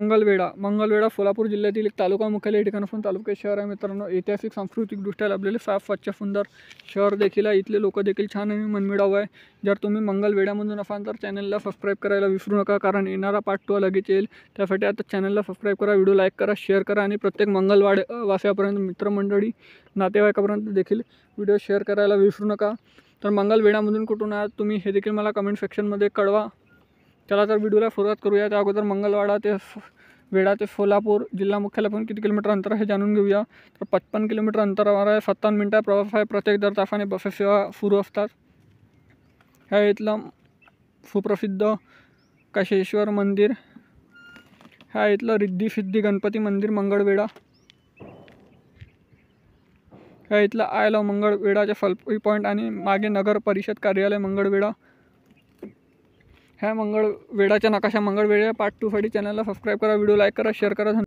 मंगळवेढा सोलापूर जिल्ह्यातील एक तालुका मुख्यालय ठिकाण असून तालुक्यात शहर आहे मित्रांनो। ऐतिहासिक सांस्कृतिकदृष्ट्या लाभलेले साफ स्वच्छ सुंदर शहर देखील आहे। इथले लोक देखील छान आणि मनमिळाऊ आहे। जर तुम्ही मंगळवेढ्यामधून असाल तर चॅनलला सबस्क्राईब करायला विसरू नका, कारण येणारा पार्ट 2 लगेच येईल। त्यासाठी आता चॅनलला सबस्क्राईब करा, व्हिडिओ लाईक करा, शेअर करा आणि प्रत्येक वासियापर्यंत मित्रमंडळी नातेवाईकापर्यंत देखील व्हिडिओ शेअर करायला विसरू नका। तर मंगळवेढ्यामधून कुठून आहात तुम्ही हे देखील मला कमेंट सेक्शनमध्ये कळवा। चला तर व्हिडिओला सुरुवात करूया। त्या अगोदर वेढा ते सोलापूर जिल्हा मुख्यालयापासून किती किलोमीटर अंतर आहे जाणून घेऊया। तर 55 किलोमीटर अंतरावर आहे। 57 मिनिटा प्रवास आहे। प्रत्येक दर तासाने बस सेवा सुरू असतात। ह्या इथलं सुप्रसिद्ध काशेश्वर मंदिर, ह्या इथलं रिद्धी सिद्धी गणपती मंदिर मंगळवेढा, ह्या इथलं आय लव्ह मंगळवेढाचे सेल्फी पॉईंट आणि मागे नगर परिषद कार्यालय मंगळवेढा। ह्या मंगळवेढाच्या नकाशा मंगळवेढा पार्ट 2 साठी चॅनलला सबस्क्राईब करा, व्हिडिओ लाईक करा, शेअर करा।